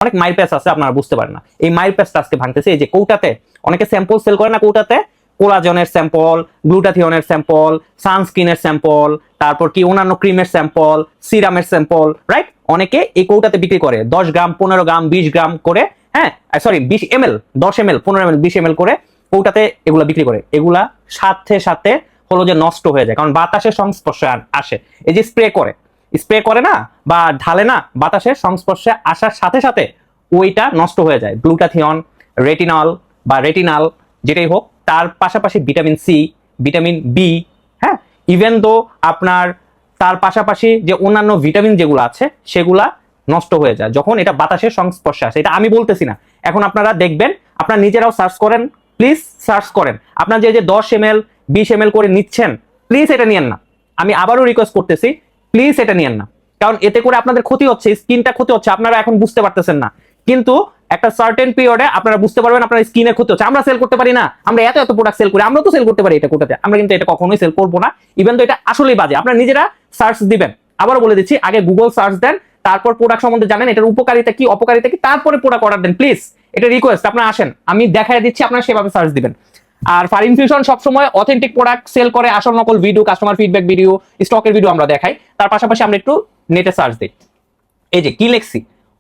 অনেক মাইল প্যাচ আছে আপনারা বুঝতে পারেন না, এই মাইল প্যাচটা আজকে ভাঙতেছে। এই যে কৌটাতে অনেকে স্যাম্পল সেল করে না, কৌটাতে কোলাজনের স্যাম্পল, গ্লুটাথিয়নের স্যাম্পল, সানস্ক্রিনের স্যাম্পল, তারপর কি অন্যান্য ক্রিমের স্যাম্পল, সিরামের স্যাম্পল, রাইট? অনেকে এই কৌটাতে বিক্রি করে 10 গ্রাম, 15 গ্রাম, 20 গ্রাম করে, হ্যাঁ sorry 20 ml, 10 ml, 15 ml, 20 ml করে কৌটাতে এগুলা বিক্রি করে। এগুলা সাথে সাথে হলো যে নষ্ট হয়ে যায়, কারণ বাতাসের সংস্পর্শে আসে। এই যে স্প্রে করে না বা ঢালে না, বাতাসের সংস্পর্শে আসার সাথে সাথে ওইটা নষ্ট হয়ে যায়। গ্লুটাথিয়ন, রেটিনল বা রেটিনাল যেটাই হোক, তার পাশাপাশি ভিটামিন সি, ভিটামিন বি, হ্যাঁ ইভেন দো আপনার তার পাশাপাশি যে অন্যান্য ভিটামিন যেগুলো আছে সেগুলা নষ্ট হয়ে যায় যখন এটা বাতাসের সংস্পর্শে আসে। এটা আমি বলতেছি না, এখন আপনারা দেখবেন, আপনারা নিজেরাও সার্চ করেন, প্লিজ সার্চ করেন। আপনার যে 10 ml 20 ml করে নিচ্ছেন, প্লিজ এটা নিয়েন না। আমি আবারও রিকোয়েস্ট করতেছি, প্লিজ এটা নিয়েন না, কারণ এতে করে আপনাদের ক্ষতি হচ্ছে, স্কিনটা ক্ষতি হচ্ছে। আপনারা এখন বুঝতে পারতেছেন না, কিন্তু একটা সার্টেন পিরিয়ডে আপনারা বুঝতে পারবেন আপনার স্কিনের ক্ষতি হচ্ছে। আমরা সেল করতে পারি না, আমরা এত এত প্রোডাক্ট সেল করি, আমরা তো সেল করতে পারি এটা কোটাতে, আমরা কিন্তু এটা কখনোই সেল করবো না। ইভেন তো এটা আসলেই বাজে। আপনারা নিজেরা সার্চ দিবেন, আবারও বলে দিচ্ছি, আগে গুগল সার্চ দেন, তারপর প্রোডাক্ট সম্বন্ধে জানেন, এটার উপকারিতা কি অপকারিতা কি, তারপরে প্রোডাক্ট অর্ডার দেন প্লিজ। এটা রিকোয়েস্ট, আপনারা আসেন, আমি দেখাই দিচ্ছি, আপনারা সেভাবে সার্চ দিবেন। আর ফারিন ফিউশন সবসময় অথেন্টিক প্রোডাক্ট সেল করে, আসল নকল ভিডিও, কাস্টমার ফিডব্যাক ভিডিও, স্টকের ভিডিও আমরা দেখাই। তার পাশাপাশি আমরা একটু নেটে সার্চ দিই। এই যে কি লেখছি,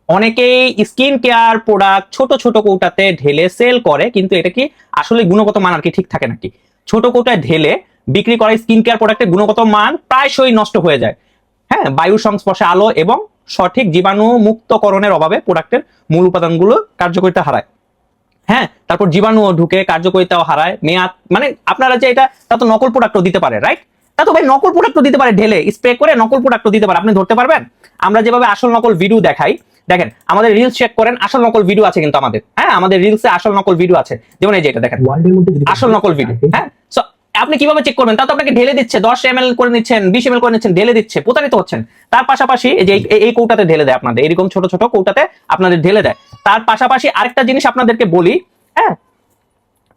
অনেকেই স্কিন কেয়ার প্রোডাক্ট ছোট ছোট কৌটাতে ঢেলে সেল করে, কিন্তু এটা কি আসলে গুণগত মান আর কি ঠিক থাকে নাকি? ছোট কৌটায় ঢেলে বিক্রি করা স্কিন কেয়ার প্রোডাক্টের গুণগত মান প্রায়শই নষ্ট হয়ে যায়। হ্যাঁ, বায়ুর সংস্পর্শে আলো এবং সঠিক জীবাণু মুক্তকরণের অভাবে প্রোডাক্টের মূল উপাদানগুলো কার্যকারিতা হারায়। হ্যাঁ, তারপর জীবাণু ঢুকে কার্যকারিতাও হারায়, মেয়াদ, মানে আপনারা যে এটা তা তো নকল প্রোডাক্টও দিতে পারে, রাইট? তা তো ভাই নকল প্রোডাক্টও দিতে পারে, ঢেলে স্প্রে করে নকল প্রোডাক্টও দিতে পারে, আপনি ধরতে পারবেন? আমরা যেভাবে আসল নকল ভিডিও দেখাই, দেখেন আমাদের রিলস চেক করেন, আসল নকল ভিডিও আছে কিন্তু আমাদের, হ্যাঁ আমাদের রিলসে আসল নকল ভিডিও আছে। যেমন এই যে এটা দেখেন, আসল নকল ভিডিও। হ্যাঁ, সো আপনি কিভাবে চেক করবেন? তা তো আপনাকে ঢেলে দিচ্ছে, 10 ml করে নিচ্ছেন, 20 ml করে নিচ্ছেন, ঢেলে দিচ্ছে, প্রতারিত হচ্ছেন। তার পাশাপাশি এই যে এই কৌটাতে ঢেলে দেয় আপনাদের, এরকম ছোট ছোট কৌটাতে আপনাদের ঢেলে দেয়। তার পাশাপাশি আরেকটা জিনিস আপনাদেরকে বলি, হ্যাঁ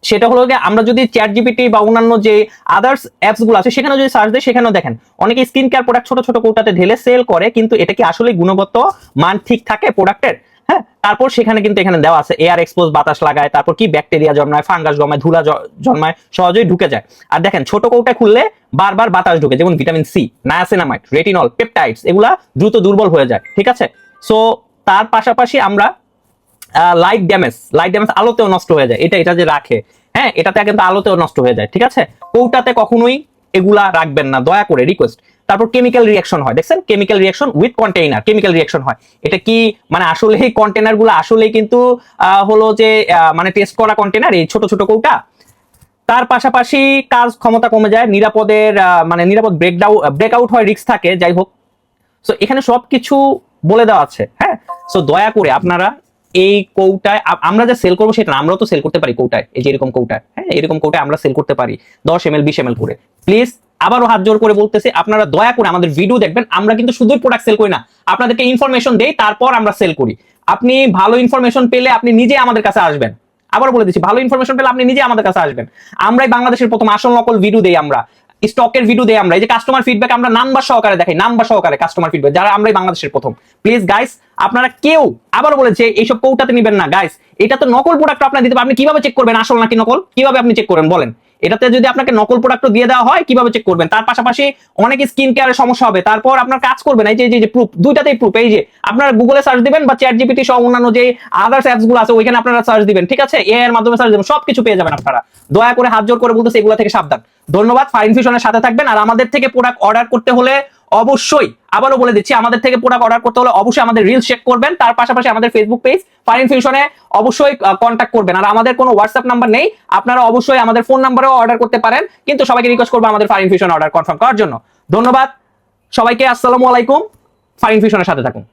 সেটা হলো যে আমরা যদি চ্যাট জিপিটি বা অন্যান্য যে আদার্স অ্যাপস গুলো আছে সেখানে যদি সার্চ দেয়, সেখানেও দেখেন অনেকে স্কিন কেয়ার প্রোডাক্ট ছোট ছোট কৌটাতে ঢেলে সেল করে, কিন্তু এটা কি আসলে গুণগত মান ঠিক থাকে প্রোডাক্টের? হ্যাঁ, তারপর সেখানে কিন্তু এখানে দেওয়া আছে এয়ার এক্সপোজ, বাতাস লাগায়, তারপর কি ব্যাকটেরিয়া জন্মায়, ফাঙ্গাস জন্মায়, ধুলা জন্মায়, সহজেই ঢুকে যায়। আর দেখেন ছোট কৌটা খুললে বারবার বাতাস ঢুকে, যেমন vitamin C, niacinamide, retinol, peptides, এগুলা দ্রুত দুর্বল হয়ে যায়, ঠিক আছে? সো তার পাশাপাশি আমরা লাইট ড্যামেজ আলোতেও নষ্ট হয়ে যায়, এটা যে রাখে, হ্যাঁ এটাতে কিন্তু আলোতেও নষ্ট হয়ে যায়, ঠিক আছে? কৌটাতে কখনোই এগুলা রাখবেন না, দয়া করে রিকোয়েস্ট। তারপর কেমিক্যাল রিঅ্যাকশন হয়, দেখছেন chemical reaction with container, chemical reaction হয়। এটা কি মানে আসলে এই কন্টেইনার গুলো আসলে কিন্তু হলো যে মানে টেস্ট করা কন্টেইনার, এই ছোট ছোট কৌটা। তার পাশাপাশি কাজ ক্ষমতা কমে যায়, নিরাপদের মানে নিরাপদ ব্রেকআউট হয়, রিস্ক থাকে, যাই হোক। সো এখানে সবকিছু বলে দেওয়া আছে, হ্যাঁ। সো দয়া করে আপনারা এই কৌটায়, আমরা যা সেল করবো সেটা না, আমরাও তো সেল করতে পারি কৌটায়, এই যে এরকম কৌটায়, হ্যাঁ এরকম কৌটায় আমরা সেল করতে পারি 10 ml 20 ml করে। প্লিজ আবারও হাত জোর করে বলতেছি, আপনারা দয়া করে আমাদের ভিডিও দেখবেন। আমরা কিন্তু শুধুই প্রোডাক্ট সেল করি না, আপনাদেরকে ইনফরমেশন দেই, তারপর আমরা সেল করি। আপনি ভালো ইনফরমেশন পেলে আপনি নিজে আমাদের কাছে আসবেন। আবার বলে দিচ্ছি, ভালো ইনফরমেশন পেলে আপনি নিজে আমাদের কাছে আসবেন। আমরাই বাংলাদেশের প্রথম আসল নকল ভিডিও দেই, আমরা স্টকের ভিডিও দেই, আমরা এই যে কাস্টমার ফিডব্যাক আমরা নাম্বার সহকারে দেখাই, নাম্বার সহকারে কাস্টমার ফিডব্যাক, যারা আমরাই বাংলাদেশের প্রথম। প্লিজ গাইস, আপনারা কেউ আবার বলেছে এইসব কৌটাতে নিবেন না গাইস, এটা তো নকল প্রোডাক্ট আপনারা দিতে পারেন। আপনি কিভাবে চেক করবেন আসল নাকি নকল? কিভাবে আপনি চেক করবেন বলেন? এটাতে যদি আপনাকে নকল প্রোডাক্ট দিয়ে দেওয়া হয়, কিভাবে চেক করবেন? তার পাশাপাশি অনেক স্কিন কেয়ারের সমস্যা হবে, তারপর আপনার কাজ করবেন। এই যে প্রুফ, দুইটাতেই প্রুফ। এই যে আপনারা গুগলে সার্চ দিবেন বা চ্যাট জিপিটি সহ অন্যান্য যে আদার্স অ্যাপস গুলো আছে ওইখানে আপনারা সার্চ দিবেন, ঠিক আছে? এআই এর মাধ্যমে সার্চ দিবেন, সবকিছু পেয়ে যাবেন আপনারা। দয়া করে হাত জোর করে বলতেছি, এগুলো থেকে সাবধান। ধন্যবাদ। ফারিন ফিউশনের সাথে থাকবেন। আর আমাদের থেকে প্রোডাক্ট অর্ডার করতে হলে অবশ্যই, আবারও বলে দিচ্ছি, আমাদের থেকে প্রোডাক্ট অর্ডার করতে হলে অবশ্যই আমাদের রিলস চেক করবেন। তার পাশাপাশি আমাদের ফেসবুক পেজ ফারিন ফিউশনে অবশ্যই কন্ট্যাক্ট করবেন। আর আমাদের কোনো হোয়াটসঅ্যাপ নাম্বার নেই, আপনারা অবশ্যই আমাদের ফোন নাম্বারেও অর্ডার করতে পারেন, কিন্তু সবাইকে রিকোয়েস্ট করবো আমাদের ফারিন ফিউশন অর্ডার কনফার্ম করার জন্য। ধন্যবাদ সবাইকে, আসসালামু আলাইকুম। ফারিন ফিউশনের সাথে থাকুন।